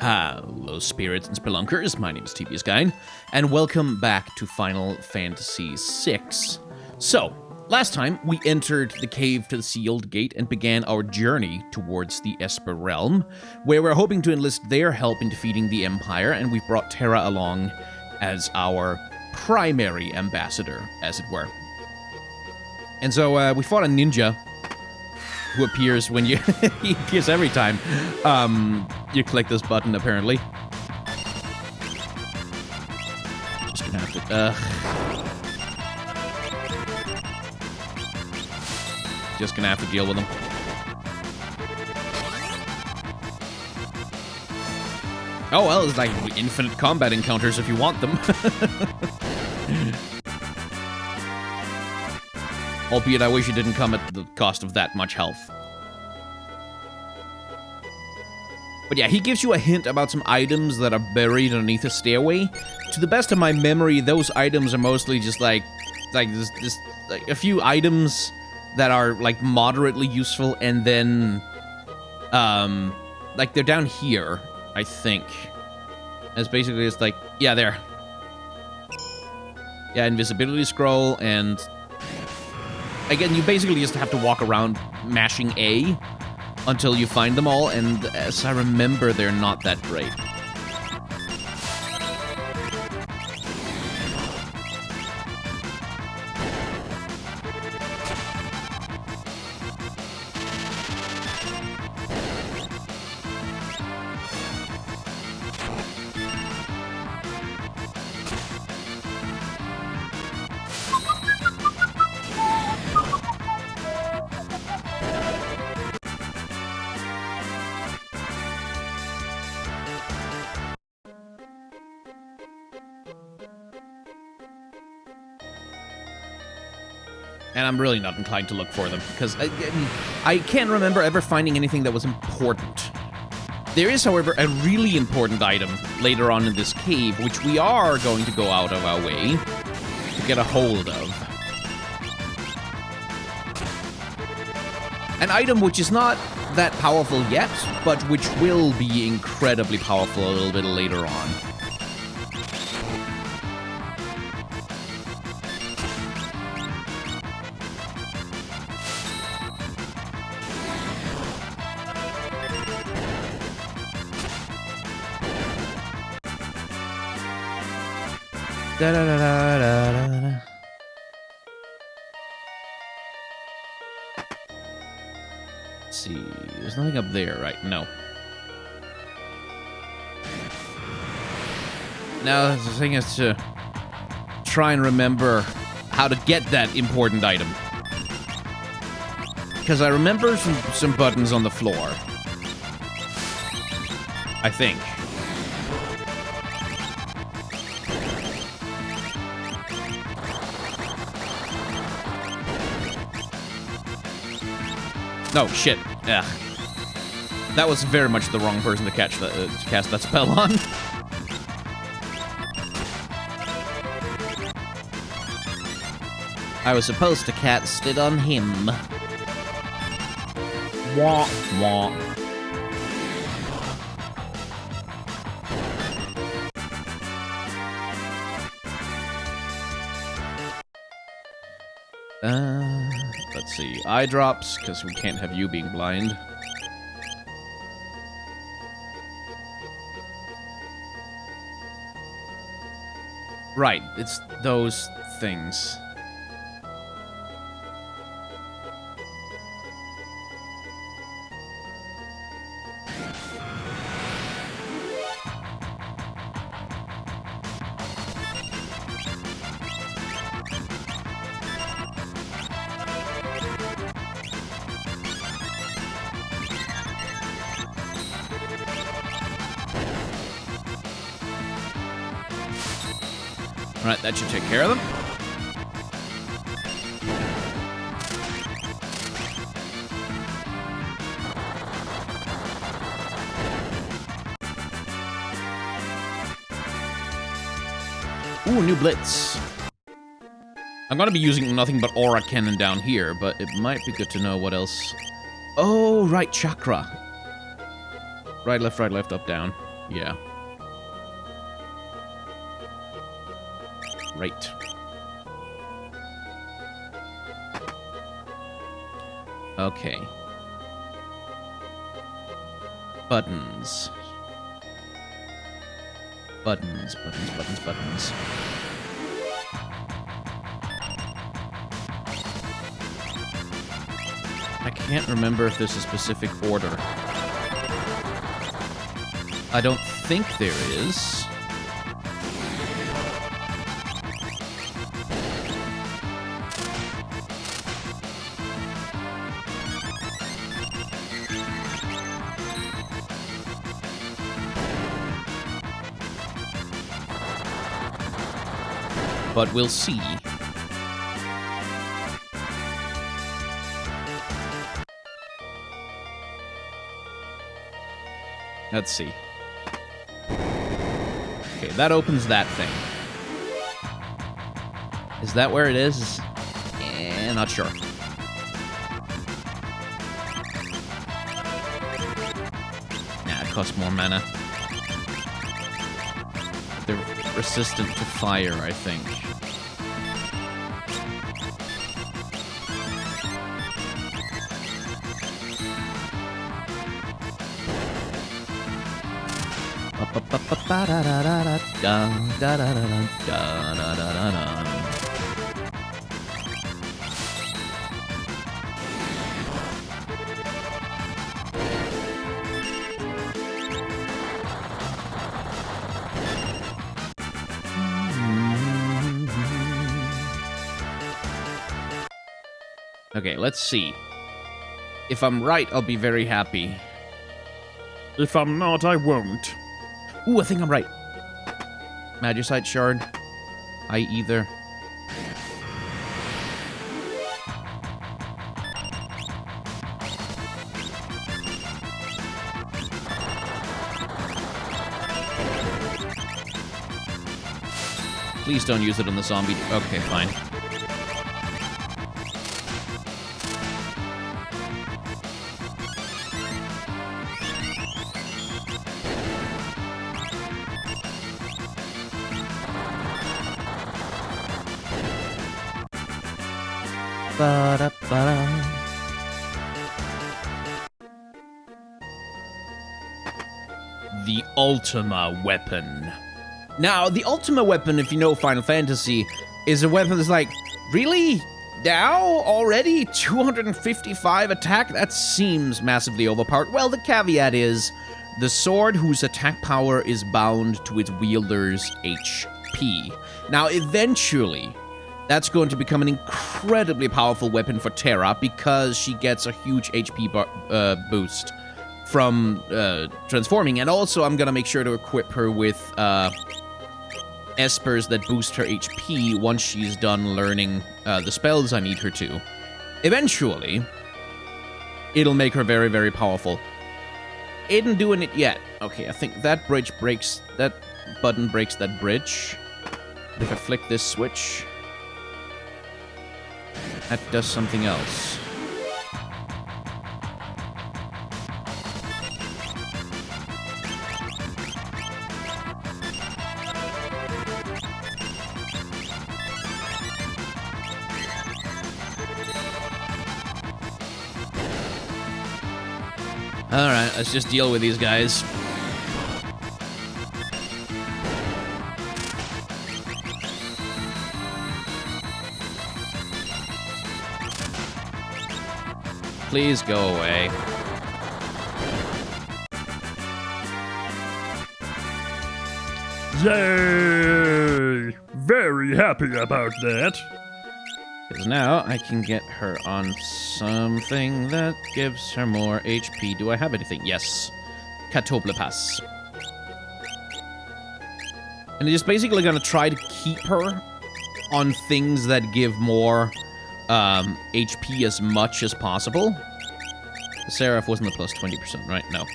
Hello, spirits and spelunkers. My name is TBS Guy, and welcome back to Final Fantasy VI. So, last time we entered the cave to the sealed gate and began our journey towards the Esper realm, where we're hoping to enlist their help in defeating the Empire, and we've brought Terra along as our primary ambassador, as it were. And so we fought a ninja who appears when you he appears every time you click this button, apparently. Just gonna have to just gonna have to deal with him. Oh well, it's like infinite combat encounters if you want them. Albeit I wish it didn't come at the cost of that much health. But yeah, he gives you a hint about some items that are buried underneath a stairway. To the best of my memory, those items are mostly just like a few items that are like moderately useful, and then like they're down here, I think. It's basically just like, yeah, there. Yeah, invisibility scroll, and again, you basically just have to walk around mashing A until you find them all, and as I remember, they're not that great. And I'm really not inclined to look for them, because I can't remember ever finding anything that was important. There is, however, a really important item later on in this cave, which we are going to go out of our way to get a hold of. An item which is not that powerful yet, but which will be incredibly powerful a little bit later on. Da, da, da, da, da, da. Let's see. There's nothing up there, right? No. Now, the thing is to try and remember how to get that important item. Because I remember some buttons on the floor. I think. No, shit. Ugh. That was very much the wrong person to cast that spell on. I was supposed to cast it on him. Wah, wah. Let's see. Eye drops, because we can't have you being blind. Right, it's those things. Alright, that should take care of them. Ooh, new blitz. I'm gonna be using nothing but aura cannon down here, but it might be good to know what else. Oh, right, chakra. Right, left, up, down. Yeah. Right. Okay. Buttons. Buttons, buttons, buttons, buttons. I can't remember if there's a specific order. I don't think there is. But we'll see. Let's see. Okay, that opens that thing. Is that where it is? Not sure. Nah, it costs more mana. They're resistant to fire, I think. Okay, let's see. If I'm right, I'll be very happy. If I'm not, I won't. Ooh, I think I'm right. Magicite Shard. I either. Please don't use it on the zombie. Okay, fine. The Ultima Weapon. Now, the Ultima Weapon, if you know Final Fantasy, is a weapon that's like, really? Now? Already? 255 attack? That seems massively overpowered. Well, the caveat is, the sword whose attack power is bound to its wielder's HP. Now, eventually, that's going to become an incredibly powerful weapon for Terra because she gets a huge HP boost from transforming. And also, I'm going to make sure to equip her with Espers that boost her HP once she's done learning the spells I need her to. Eventually, it'll make her very, very powerful. Isn't doing it yet. Okay, I think that bridge breaks... That button breaks that bridge. If I flick this switch... That does something else. Alright, let's just deal with these guys. Please go away. Yay! Very happy about that. Because now I can get her on something that gives her more HP. Do I have anything? Yes. Catoblepas. And it's basically going to try to keep her on things that give more HP as much as possible. The Seraph wasn't the plus 20%, right? No.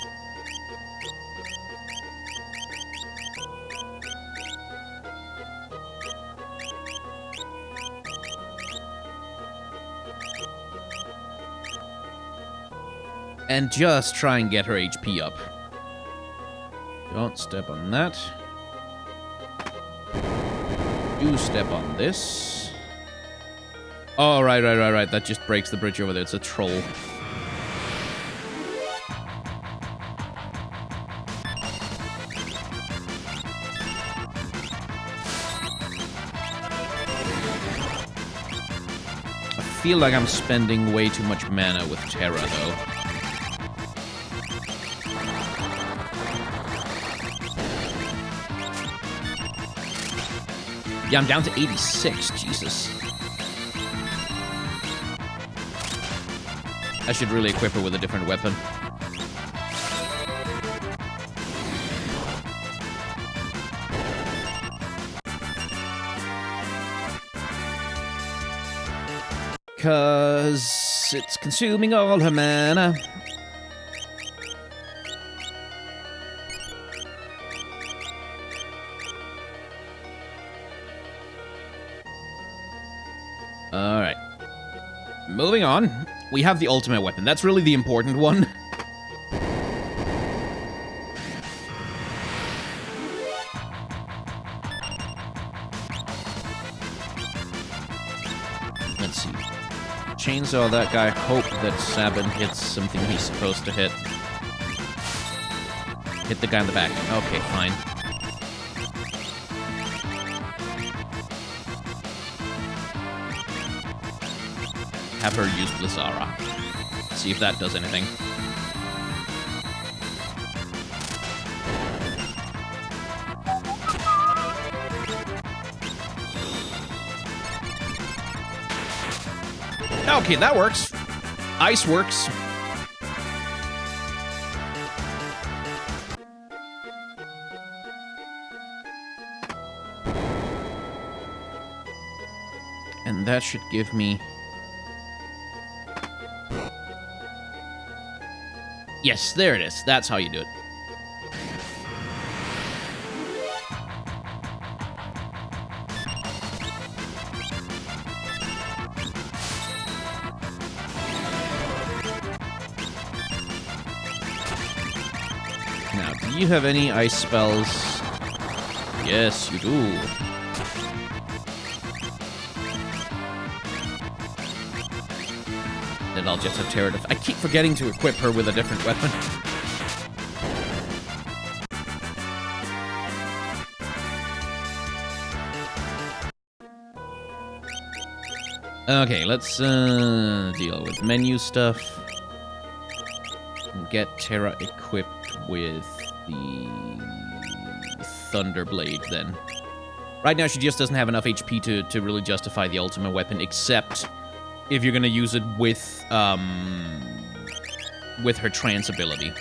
And just try and get her HP up. Don't step on that. You step on this. Oh, right. That just breaks the bridge over there. It's a troll. I feel like I'm spending way too much mana with Terra, though. Yeah, I'm down to 86. Jesus. I should really equip her with a different weapon. Cause it's consuming all her mana. Alright. Moving on. We have the ultimate weapon. That's really the important one. Let's see. Chainsaw that guy. Hope that Sabin hits something he's supposed to hit. Hit the guy in the back. Okay, fine. Have her use Blizzara. See if that does anything. Okay, that works. Ice works. And that should give me... Yes, there it is. That's how you do it. Now, do you have any ice spells? Yes, you do. Then I'll just have Terra. I keep forgetting to equip her with a different weapon. Okay, let's deal with menu stuff. And get Terra equipped with the Thunderblade then. Right now she just doesn't have enough HP to really justify the ultimate weapon, except if you're gonna use it with her trance ability.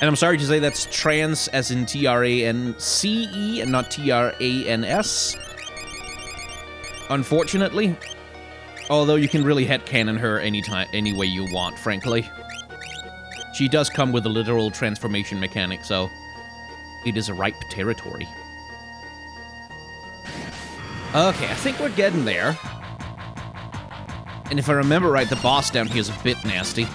And I'm sorry to say that's trance as in T-R-A-N-C-E and not T-R-A-N-S. Unfortunately. Although you can really headcanon her any way you want, frankly. She does come with a literal transformation mechanic, so it is a ripe territory. Okay, I think we're getting there. And if I remember right, the boss down here is a bit nasty.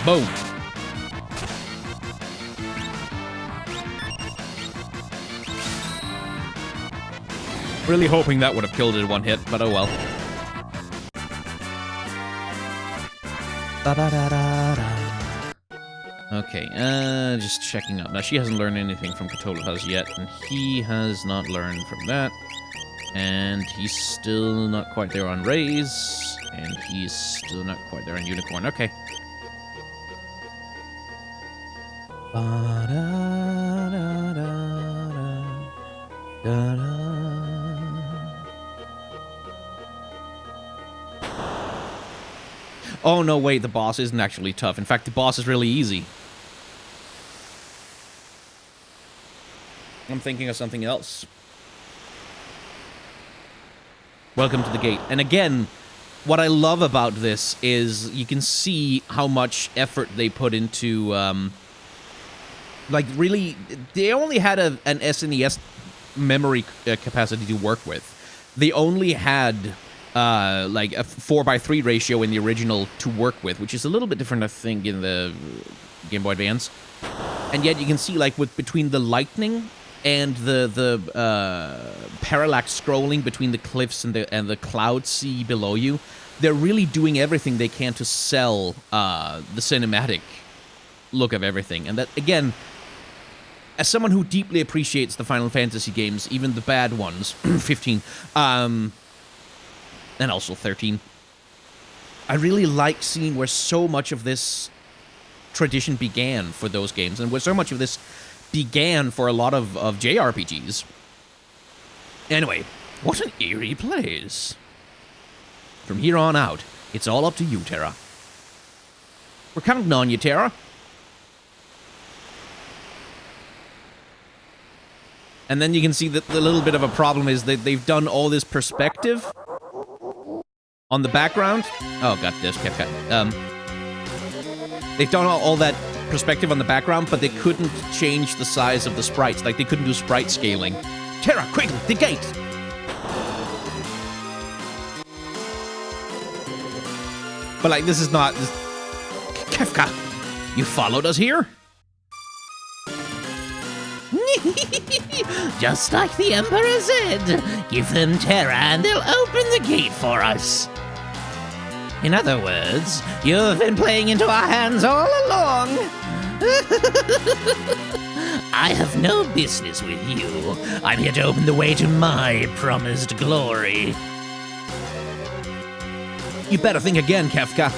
Boom. Really hoping that would have killed it in one hit, but oh well. Okay, just checking up. Now, she hasn't learned anything from Cthulhu's yet, and he has not learned from that. And he's still not quite there on Raise, and he's still not quite there on Unicorn. Okay. Oh, no, wait, the boss isn't actually tough. In fact, the boss is really easy. I'm thinking of something else. Welcome to the gate. And again, what I love about this is you can see how much effort they put into, like, really, they only had an SNES memory capacity to work with. They only had, like, a 4:3 ratio in the original to work with, which is a little bit different, I think, in the Game Boy Advance. And yet you can see, like, between the lightning and the parallax scrolling between the cliffs and the cloud sea below you, they're really doing everything they can to sell the cinematic look of everything. And that, again, as someone who deeply appreciates the Final Fantasy games, even the bad ones, 15, and also 13, I really like seeing where so much of this tradition began for those games, and where so much of this began for a lot of JRPGs. Anyway, what an eerie place. From here on out, it's all up to you, Terra. We're counting on you, Terra. And then you can see that the little bit of a problem is that they've done all this perspective on the background. Oh, got this. They've done all that perspective on the background, but they couldn't change the size of the sprites. Like, they couldn't do sprite scaling. Terra, quickly, the gate! But, like, this is not... Kefka, you followed us here? Just like the Emperor said, give them Terra and they'll open the gate for us. In other words, you've been playing into our hands all along. I have no business with you. I'm here to open the way to my promised glory. You better think again, Kefka.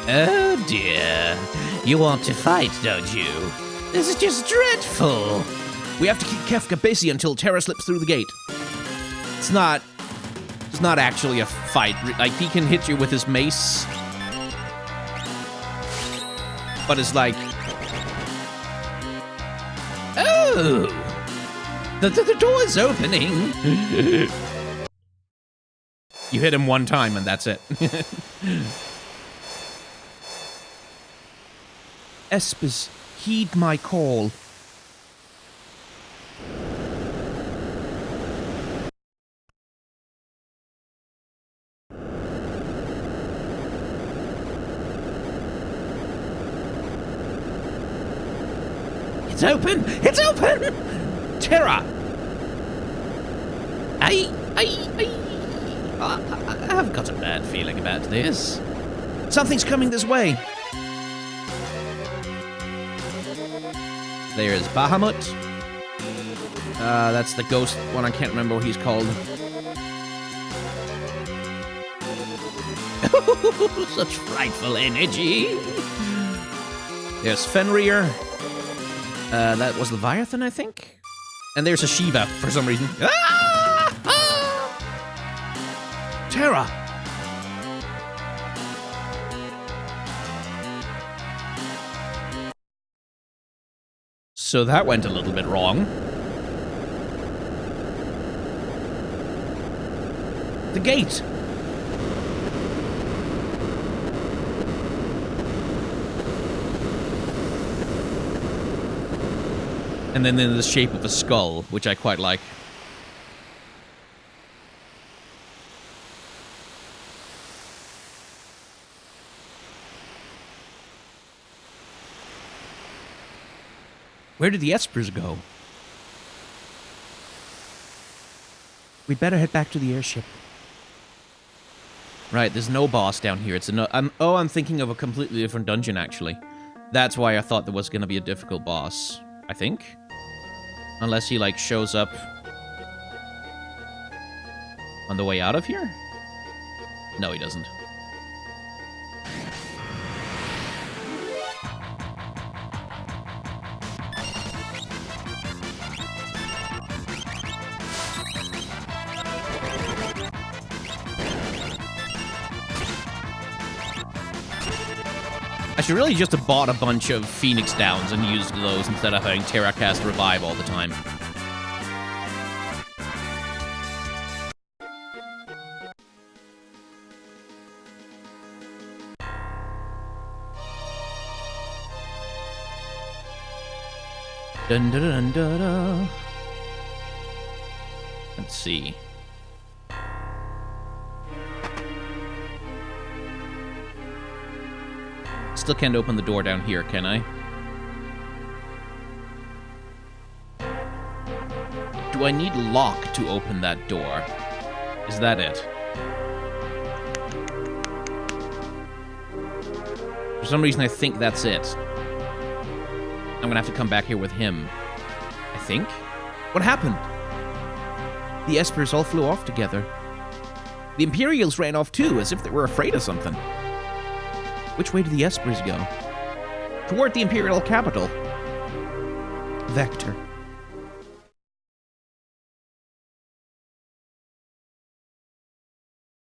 Oh dear. You want to fight, don't you? This is just dreadful. We have to keep Kefka busy until Terra slips through the gate. It's not actually a fight. Like, he can hit you with his mace. But it's like... Oh! The door's opening. You hit him one time and that's it. Espers, heed my call. It's open! It's open! Terra! I've got a bad feeling about this. Something's coming this way. There's Bahamut. That's the ghost one. I can't remember what he's called. Such frightful energy. There's Fenrir. That was Leviathan, I think. And there's a Shiva for some reason. Ah! Ah! Terra! So that went a little bit wrong. The gate! And then in the shape of a skull, which I quite like. Where did the Espers go? We'd better head back to the airship. Right, there's no boss down here. It's I'm thinking of a completely different dungeon, actually. That's why I thought there was going to be a difficult boss. I think. Unless he, like, shows up on the way out of here? No, he doesn't. I should really just have bought a bunch of Phoenix Downs and used those instead of having Terra cast Revive all the time. Dun, dun, dun, dun, dun. Let's see. Still can't open the door down here, can I? Do I need lock to open that door? Is that it? For some reason, I think that's it. I'm gonna have to come back here with him. I think? What happened? The Espers all flew off together. The Imperials ran off too, as if they were afraid of something. Which way do the Espers go? Toward the Imperial capital. Vector.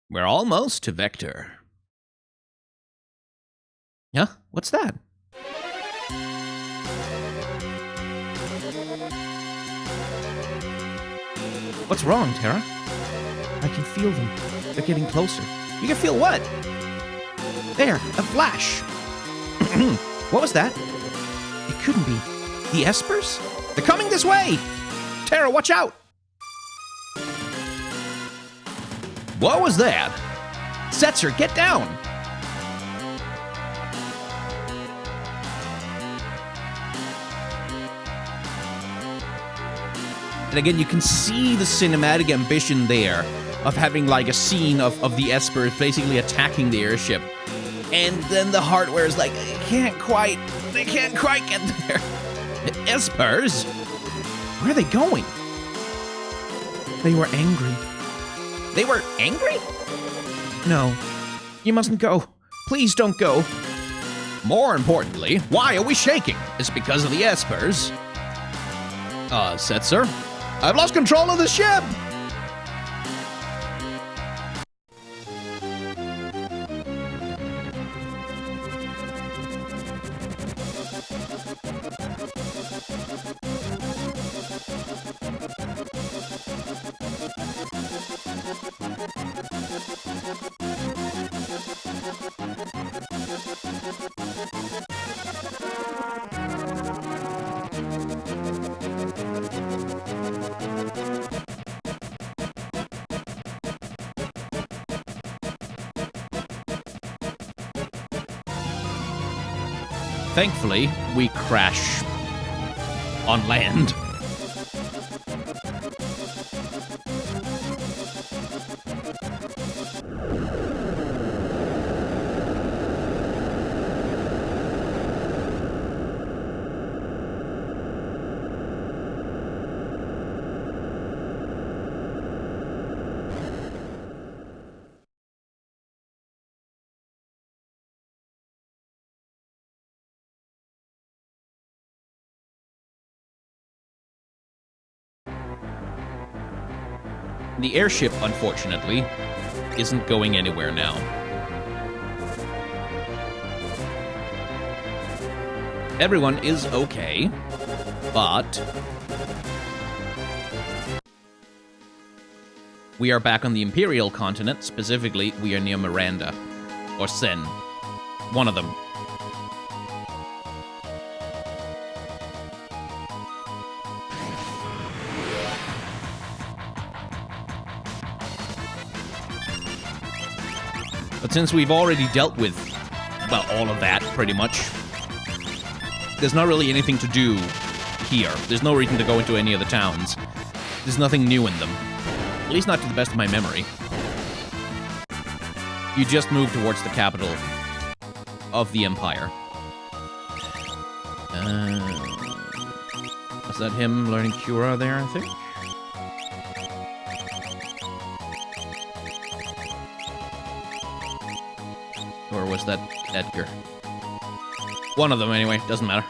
We're almost to Vector. Yeah? What's that? What's wrong, Terra? I can feel them. They're getting closer. You can feel what? There, a flash. What was that? It couldn't be. The Espers? They're coming this way! Terra, watch out! What was that? Setzer, get down! And again, you can see the cinematic ambition there of having like a scene of the Espers basically attacking the airship. And then the hardware is like, they can't quite get there. The Espers? Where are they going? They were angry. They were angry? No. You mustn't go. Please don't go. More importantly, why are we shaking? It's because of the Espers. Setzer, I've lost control of the ship! Thankfully, we crash on land. The airship, unfortunately, isn't going anywhere now. Everyone is okay, but we are back on the Imperial continent. Specifically, we are near Miranda, or Sen. One of them. But since we've already dealt with, well, all of that, pretty much, there's not really anything to do here. There's no reason to go into any of the towns. There's nothing new in them. At least not to the best of my memory. You just move towards the capital of the Empire. Was that him learning Cura there, I think? Or was that Edgar? One of them, anyway. Doesn't matter.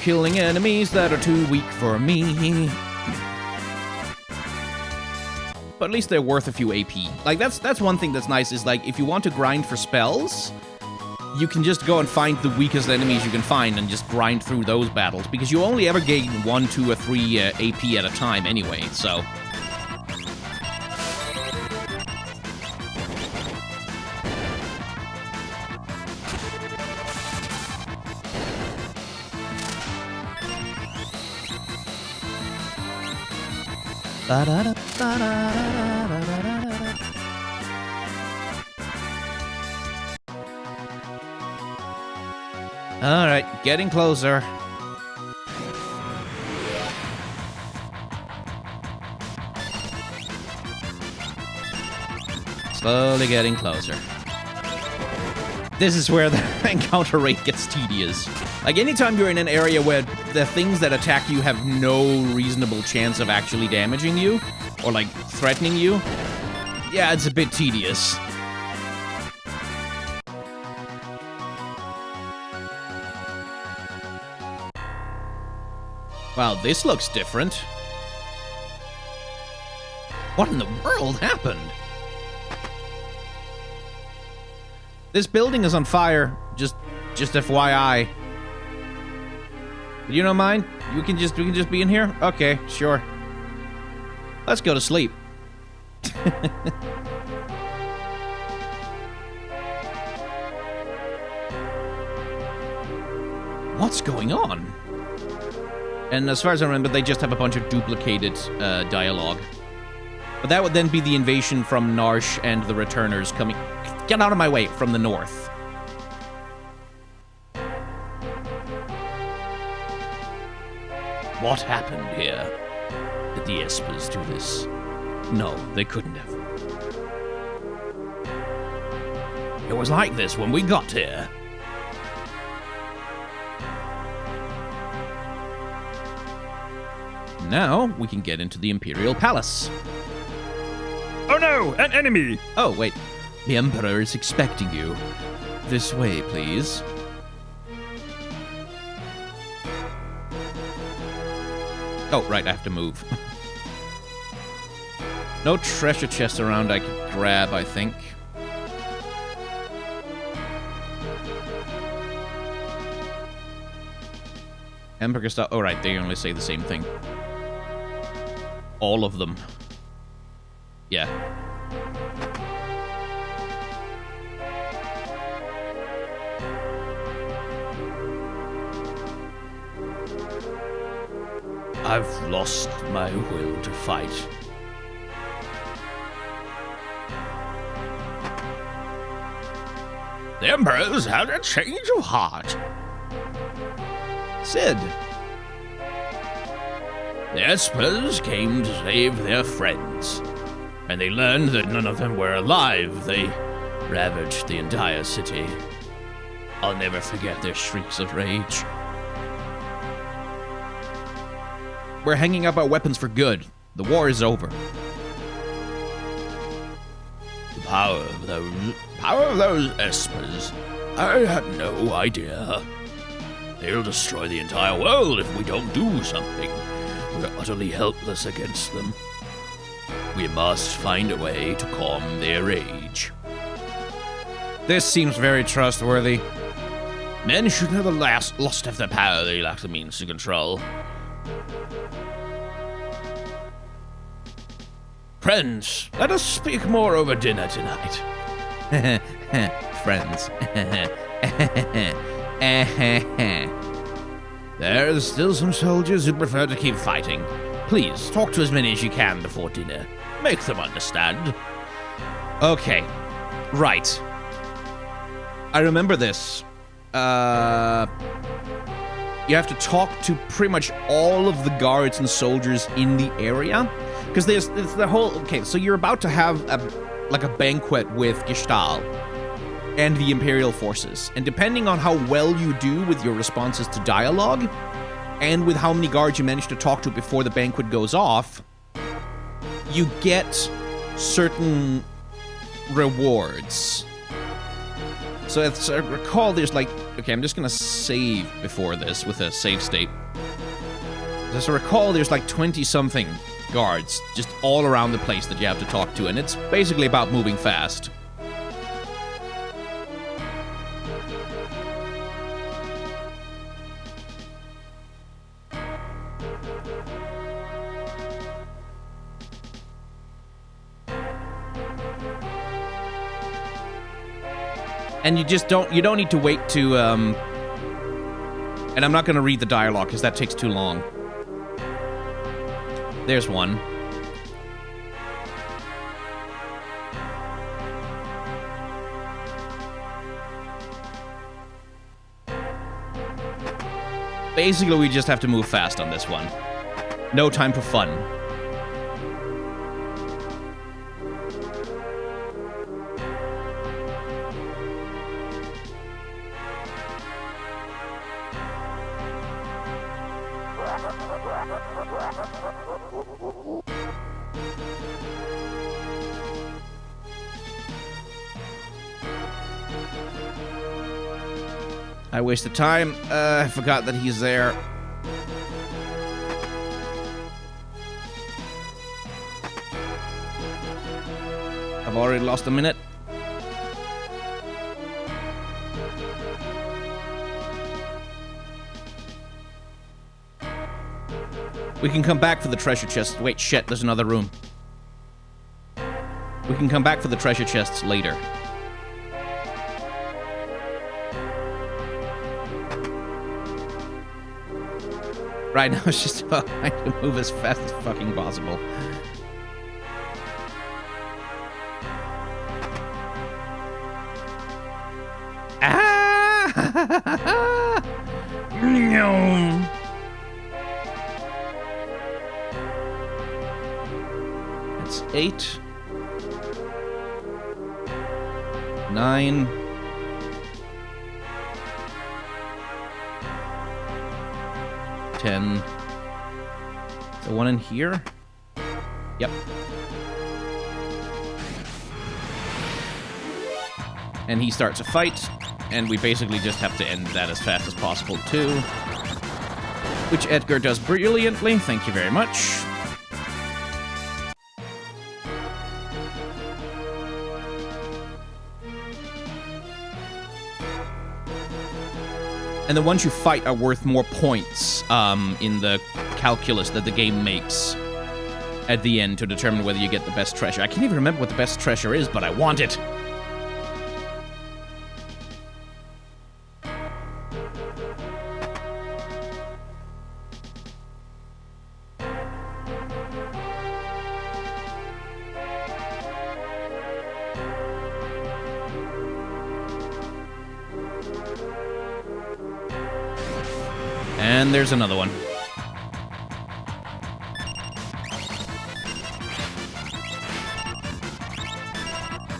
Killing enemies that are too weak for me. But at least they're worth a few AP. Like, that's one thing that's nice, is, like, if you want to grind for spells, you can just go and find the weakest enemies you can find and just grind through those battles, because you only ever gain 1, 2, or 3 AP at a time anyway, so... Alright, getting closer. Slowly getting closer. This is where the encounter rate gets tedious. Like, anytime you're in an area where the things that attack you have no reasonable chance of actually damaging you, or, like, threatening you, yeah, it's a bit tedious. Wow, this looks different. What in the world happened? This building is on fire. Just FYI. You don't mind? We can just be in here? Okay, sure. Let's go to sleep. What's going on? And as far as I remember, they just have a bunch of duplicated dialogue. But that would then be the invasion from Narsh and the returners coming... Get out of my way, from the north. What happened here? Did the Espers do this? No, they couldn't have. It was like this when we got here. Now, we can get into the Imperial Palace. Oh no! An enemy! Oh, wait. The Emperor is expecting you. This way, please. Oh, right, I have to move. No treasure chest around I could grab, I think. Emperor stuff. Oh, right, they only say the same thing. All of them. Yeah. I've lost my will to fight. The Emperor's had a change of heart. Sid. The Espers came to save their friends. And they learned that none of them were alive. They ravaged the entire city. I'll never forget their shrieks of rage. We're hanging up our weapons for good. The war is over. The power of those Espers. I had no idea. They'll destroy the entire world if we don't do something. We're utterly helpless against them. We must find a way to calm their rage. This seems very trustworthy. Men should never lost have the power they lack the means to control. Friends, let us speak more over dinner tonight. Friends. There's still some soldiers who prefer to keep fighting. Please, talk to as many as you can before dinner. Make them understand. Okay. Right. I remember this. You have to talk to pretty much all of the guards and soldiers in the area. Because there's the whole... Okay, so you're about to have a banquet with Gestahl and the Imperial forces. And depending on how well you do with your responses to dialogue, and with how many guards you manage to talk to before the banquet goes off, you get certain rewards. So as I recall, there's like... Okay, I'm just gonna save before this with a save state. As I recall, there's like 20-something guards just all around the place that you have to talk to, and it's basically about moving fast. And you don't need to wait to, and I'm not going to read the dialogue because that takes too long. There's one. Basically, we just have to move fast on this one. No time for fun. I wasted time. I forgot that he's there. I've already lost a minute. We can come back for the treasure chest. Wait, shit, there's another room. We can come back for the treasure chests later. Right now, it's just about trying to move as fast as fucking possible. Ah! That's 8. 9. 10. Is there one in here? Yep. And he starts a fight, and we basically just have to end that as fast as possible, too. Which Edgar does brilliantly. Thank you very much. And the ones you fight are worth more points in the calculus that the game makes at the end to determine whether you get the best treasure. I can't even remember what the best treasure is, but I want it. And there's another one.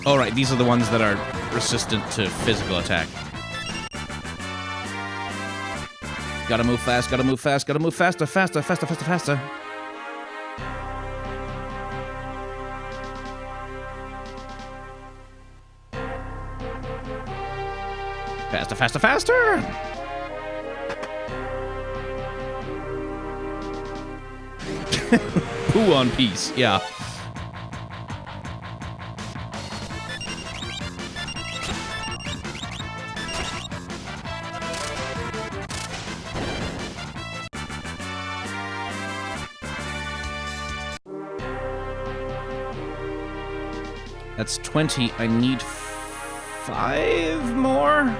Alright, these are the ones that are resistant to physical attack. Gotta move fast, gotta move fast, gotta move faster, faster, faster, faster, faster. Faster, faster, faster! Poo on piece, yeah. That's 20. I need 5 more?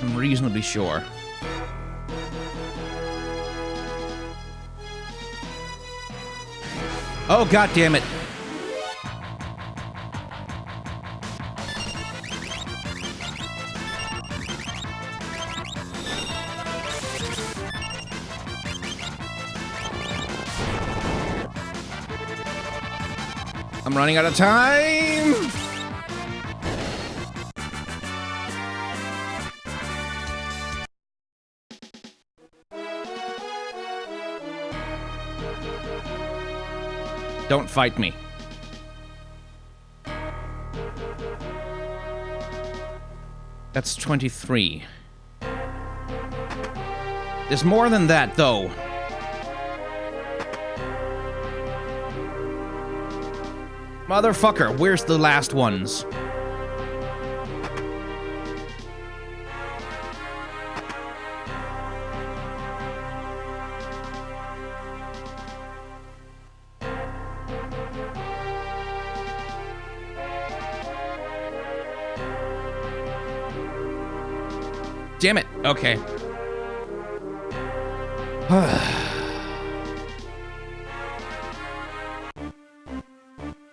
I'm reasonably sure. Oh, god damn it. I'm running out of time! Don't fight me. That's 23. There's more than that, though. Motherfucker, where's the last ones? Damn it. Okay.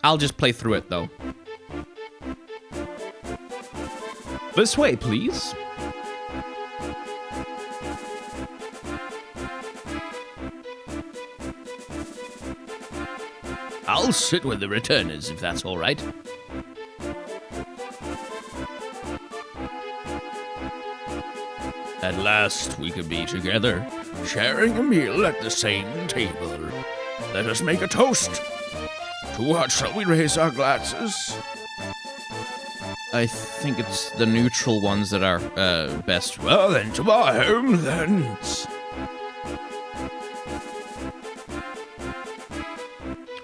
I'll just play through it, though. This way, please. I'll sit with the returners, if that's all right. At last we could be together, sharing a meal at the same table. Let us make a toast. To what shall we raise our glasses? I think it's the neutral ones that are best. Well, then, to our homelands.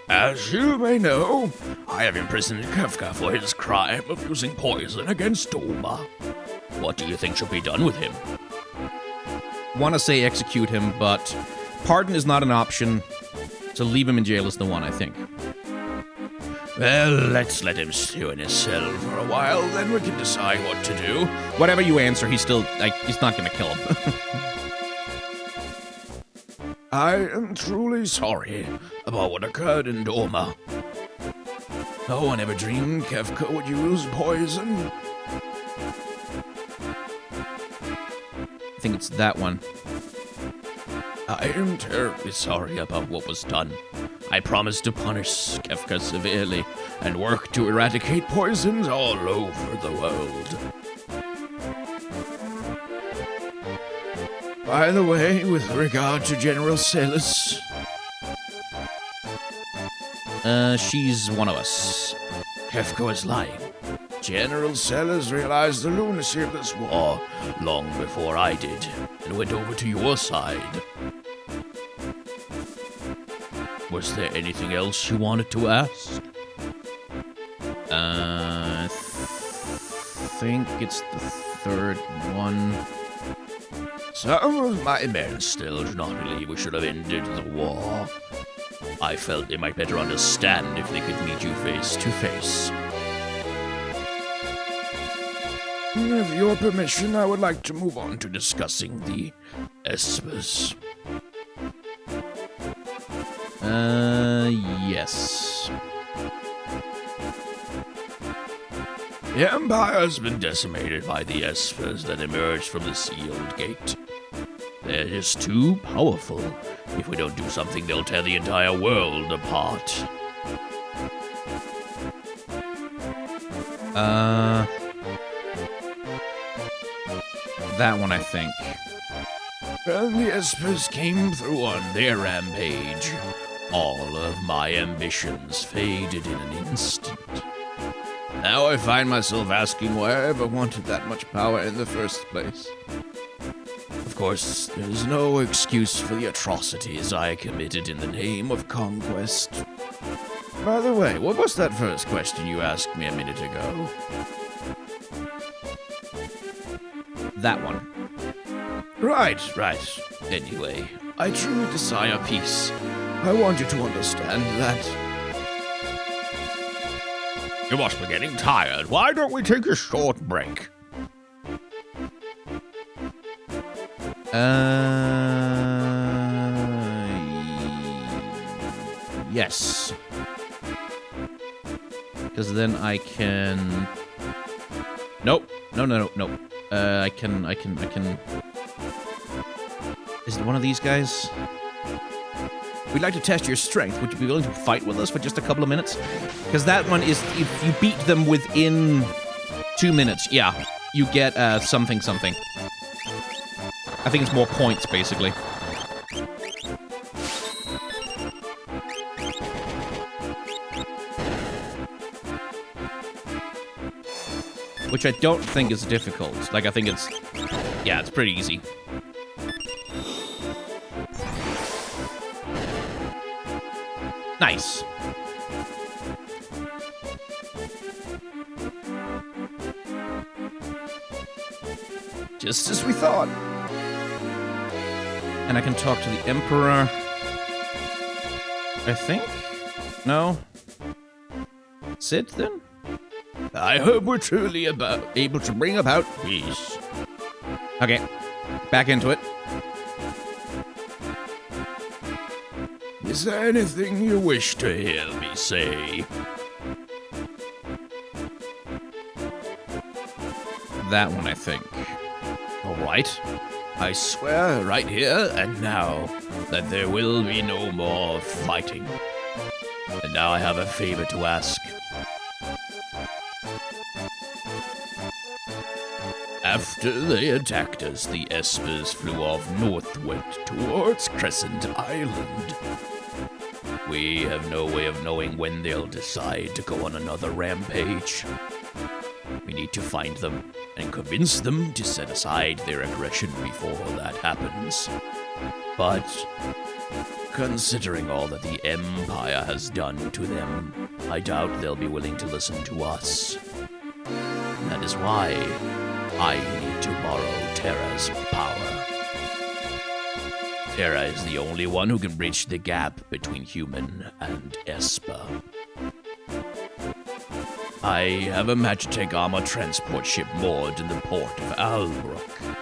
As you may know, I have imprisoned Kefka for his crime of using poison against Doma. What do you think should be done with him? Want to say execute him, but pardon is not an option, so leave him in jail is the one, I think. Well, let's let him stew in his cell for a while, then we can decide what to do. Whatever you answer, he's still, he's not gonna kill him. I am truly sorry about what occurred in Doma. No one ever dreamed Kefka would use poison. I think it's that one. I am terribly sorry about what was done. I promise to punish Kefka severely and work to eradicate poisons all over the world. By the way, with regard to General Celis... she's one of us. Kefka is lying. General Celis realized the lunacy of this war long before I did, and went over to your side. Was there anything else you wanted to ask? I think it's the third one. Some of my men still do not believe we should have ended the war. I felt they might better understand if they could meet you face to face. With your permission, I would like to move on to discussing the Espers. Yes. The Empire has been decimated by the Espers that emerged from the sealed gate. They're just too powerful. If we don't do something, they'll tear the entire world apart. That one, I think. When the Espers came through on their rampage, all of my ambitions faded in an instant. Now I find myself asking why I ever wanted that much power in the first place. Of course, there's no excuse for the atrocities I committed in the name of conquest. By the way, what was that first question you asked me a minute ago? That one. Right. Anyway, I truly desire peace. I want you to understand that. You must be getting tired. Why don't we take a short break? Yes. Because then I can... Nope. No. I can... Is it one of these guys? We'd like to test your strength. Would you be willing to fight with us for just a couple of minutes? Because that one is, if you beat them within 2 minutes, yeah, you get something. I think it's more points, basically. Which I don't think is difficult. Like, I think it's... Yeah, it's pretty easy. Nice. Just as we thought. And I can talk to the Emperor. I think? No? Sid, then? I hope we're truly able to bring about peace. Okay, back into it. Is there anything you wish to hear me say? That one, I think. All right. I swear right here and now that there will be no more fighting. And now I have a favor to ask. After they attacked us, the Espers flew off northward towards Crescent Island. We have no way of knowing when they'll decide to go on another rampage. We need to find them and convince them to set aside their aggression before that happens. But, considering all that the Empire has done to them, I doubt they'll be willing to listen to us. That is why I need to borrow Terra's power. Terra is the only one who can bridge the gap between human and Esper. I have a Magitech armor transport ship moored in the port of Albrook.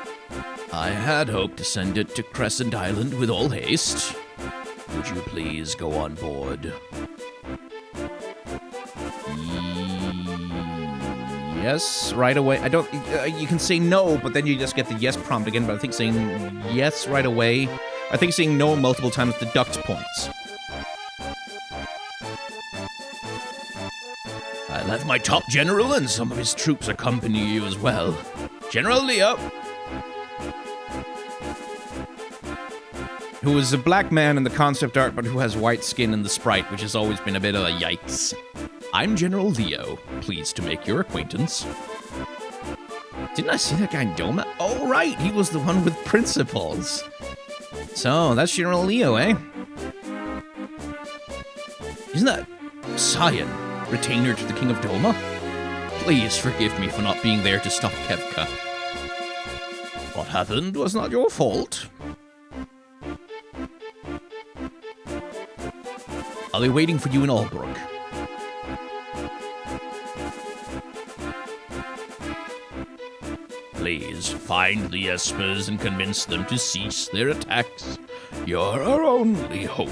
I had hoped to send it to Crescent Island with all haste. Would you please go on board? Yes, right away. I don't... you can say no, but then you just get the yes prompt again, but I think saying yes right away... I think saying no multiple times deducts points. I'll have my top general and some of his troops accompany you as well. General Leo! Who is a black man in the concept art, but who has white skin in the sprite, which has always been a bit of a yikes. I'm General Leo. Pleased to make your acquaintance. Didn't I see that guy in Doma? Oh, right! He was the one with principles. So, that's General Leo, eh? Isn't that Cyan, retainer to the King of Doma? Please forgive me for not being there to stop Kevka. What happened was not your fault. I'll be waiting for you in Albrook. Please find the Espers and convince them to cease their attacks. You're our only hope.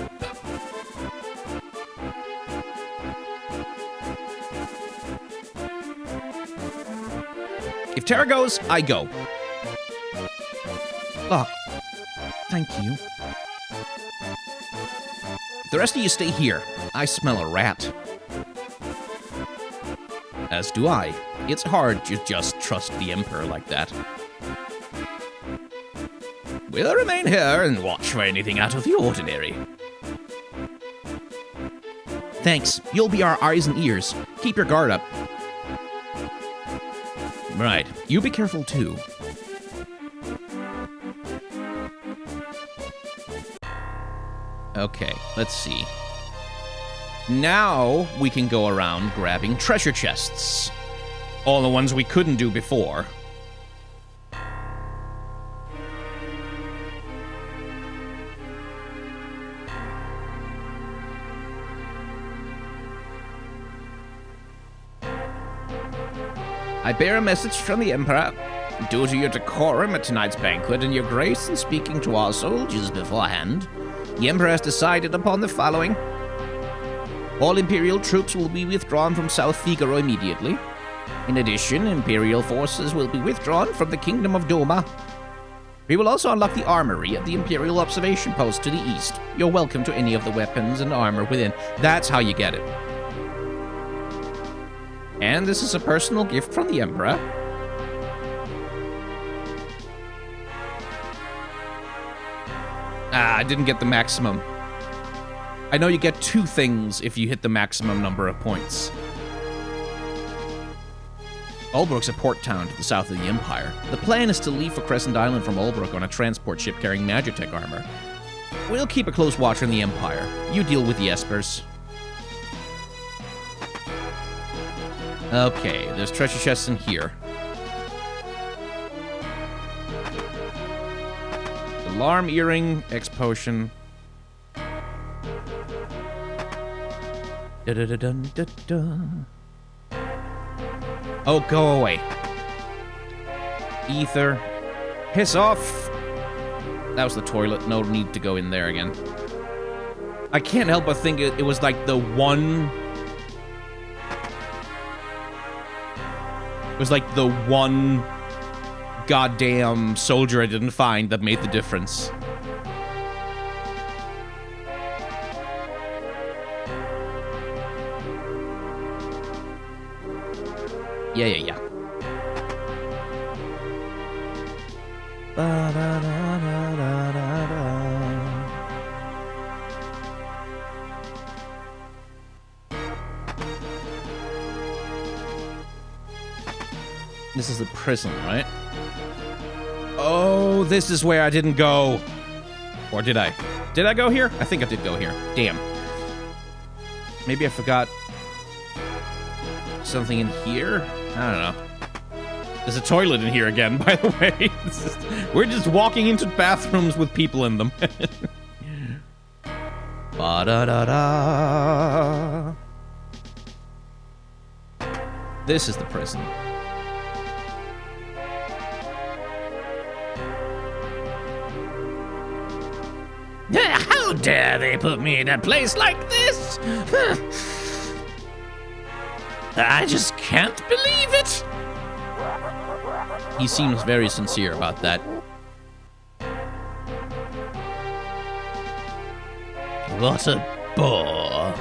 If Terra goes, I go. Oh, thank you. The rest of you stay here. I smell a rat. As do I. It's hard to just trust the Emperor like that. We'll remain here and watch for anything out of the ordinary. Thanks. You'll be our eyes and ears. Keep your guard up. Right. You be careful, too. Okay, let's see. Now we can go around grabbing treasure chests. All the ones we couldn't do before. I bear a message from the Emperor. Due to your decorum at tonight's banquet and your grace in speaking to our soldiers beforehand, the Emperor has decided upon the following. All Imperial troops will be withdrawn from South Figaro immediately. In addition, Imperial forces will be withdrawn from the Kingdom of Doma. We will also unlock the armory at the Imperial observation post to the east. You're welcome to any of the weapons and armor within. That's how you get it. And this is a personal gift from the Emperor. Ah, I didn't get the maximum. I know you get 2 things if you hit the maximum number of points. Albrook's a port town to the south of the Empire. The plan is to leave for Crescent Island from Albrook on a transport ship carrying Magitech armor. We'll keep a close watch on the Empire. You deal with the Espers. Okay, there's treasure chests in here. Alarm earring, X potion. Da-da-da-dun-da-da. Oh, go away. Ether. Piss off! That was the toilet. No need to go in there again. I can't help but think it was like the one... It was like the one goddamn soldier I didn't find that made the difference. Yeah. This is the prison, right? Oh, this is where I didn't go. Or did I? Did I go here? I think I did go here. Damn. Maybe I forgot something in here? I don't know. There's a toilet in here again, by the way. We're just walking into bathrooms with people in them. Ba-da-da-da. This is the prison. How dare they put me in a place like this? I just can't believe it. He seems very sincere about that. What a bore.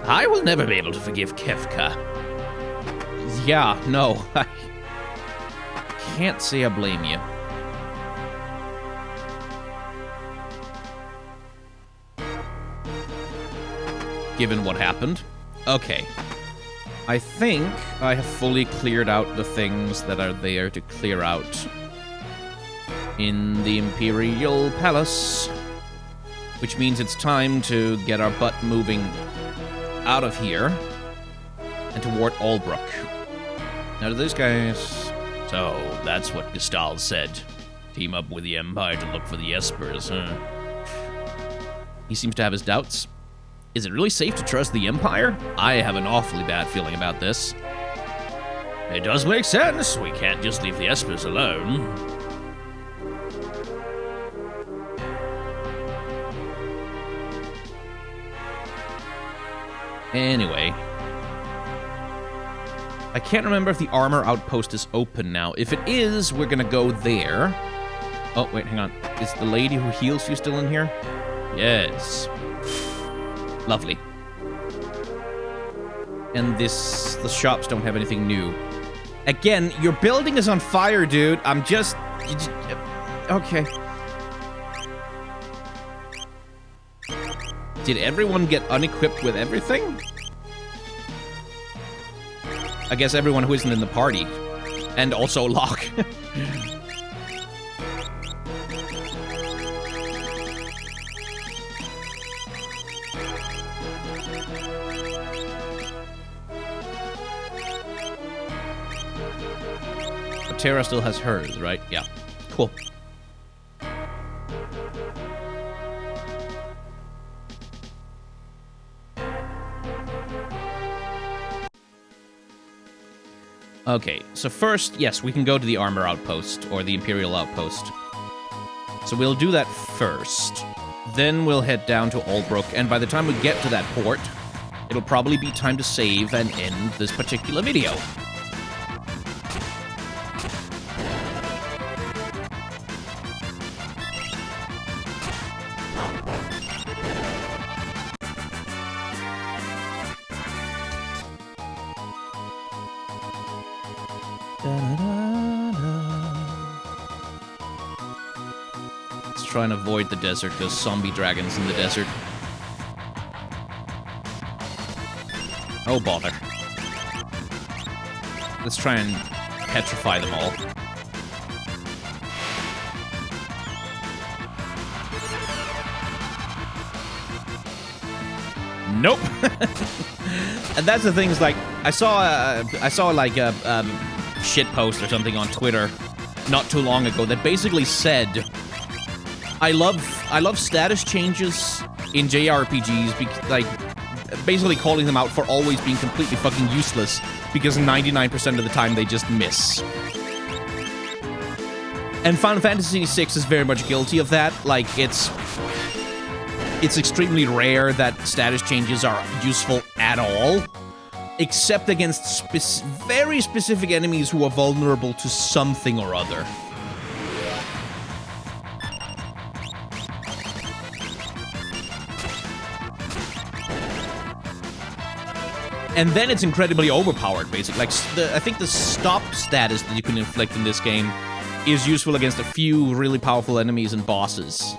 I will never be able to forgive Kefka. Yeah, no. I can't say I blame you. Given what happened. Okay. I think I have fully cleared out the things that are there to clear out in the Imperial Palace. Which means it's time to get our butt moving out of here and toward Albrook. Now, do these guys... So, that's what Gestalt said. Team up with the Empire to look for the Espers, huh? He seems to have his doubts. Is it really safe to trust the Empire? I have an awfully bad feeling about this. It does make sense. We can't just leave the Espers alone. Anyway. I can't remember if the armor outpost is open now. If it is, we're gonna go there. Oh, wait, hang on. Is the lady who heals you still in here? Yes. Lovely. And the shops don't have anything new. Again, your building is on fire, dude. I'm just... Okay. Did everyone get unequipped with everything? I guess everyone who isn't in the party. And also Locke. Terra still has hers, right? Yeah. Cool. Okay, so first, yes, we can go to the armor outpost, or the Imperial outpost. So we'll do that first. Then we'll head down to Albrook, and by the time we get to that port, it'll probably be time to save and end this particular video. Let's try and avoid the desert. There's zombie dragons in the desert. Oh, bother. Let's try and petrify them all. Nope. And that's the thing is, like, I saw like a shit post or something on Twitter not too long ago that basically said, I love status changes in JRPGs, like, basically calling them out for always being completely fucking useless because 99% of the time they just miss. And Final Fantasy VI is very much guilty of that. Like, it's extremely rare that status changes are useful at all, except against very specific enemies who are vulnerable to something or other. And then it's incredibly overpowered, basically. Like, I think the stop status that you can inflict in this game is useful against a few really powerful enemies and bosses.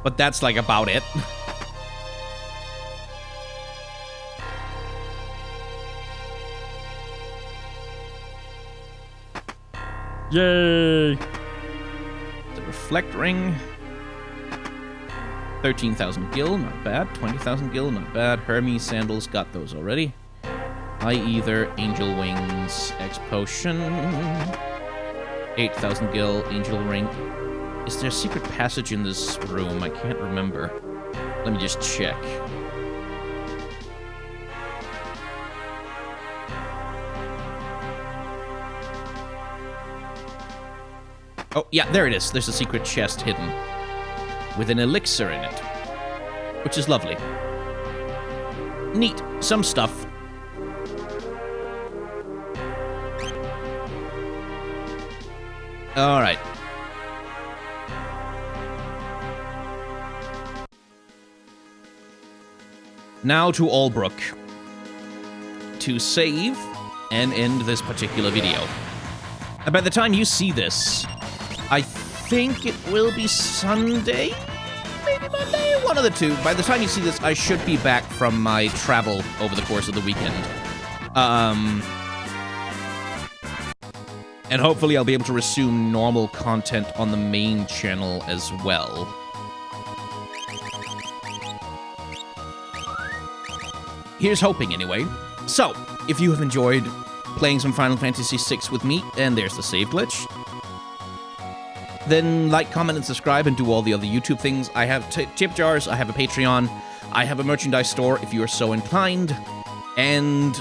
But that's, like, about it. Yay! The Reflect Ring. 13,000 gil, not bad. 20,000 gil, not bad. Hermes sandals, got those already. High Ether, Angel Wings, X Potion. 8,000 gil, Angel Ring. Is there a secret passage in this room? I can't remember. Let me just check. Oh, yeah, there it is. There's a secret chest hidden with an elixir in it, which is lovely. Neat. Some stuff. All right. Now to Albrook to save and end this particular video. And by the time you see this, I think it will be Sunday? Maybe Monday? One of the two. By the time you see this, I should be back from my travel over the course of the weekend. And hopefully I'll be able to resume normal content on the main channel as well. Here's hoping, anyway. So, if you have enjoyed playing some Final Fantasy VI with me, and there's the save glitch, then like, comment, and subscribe, and do all the other YouTube things. I have tip jars, I have a Patreon, I have a merchandise store if you are so inclined, and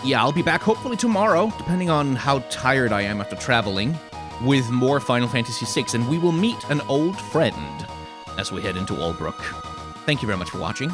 yeah, I'll be back hopefully tomorrow, depending on how tired I am after traveling, with more Final Fantasy VI, and we will meet an old friend as we head into Albrook. Thank you very much for watching.